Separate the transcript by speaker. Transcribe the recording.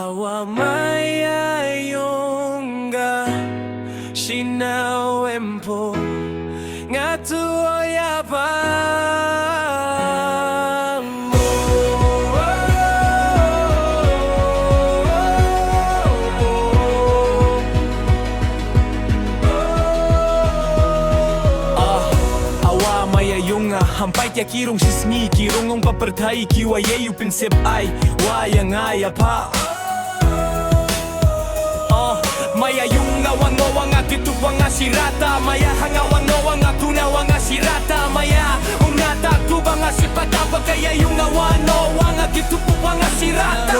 Speaker 1: Awa mayayunga Shinawempo Ngatuoyabang Awa mayayunga Hampai tia kirong sismi Kirongong papertai Kiwayeyu pinsip ay Wayang ayapa Maya yung ngawang-ngawang at itupang asirata Maya hangawang-ngawang at tunawang asirata Maya unatak tubang asipatapa Kaya yung ngawang-ngawang at itupang asirata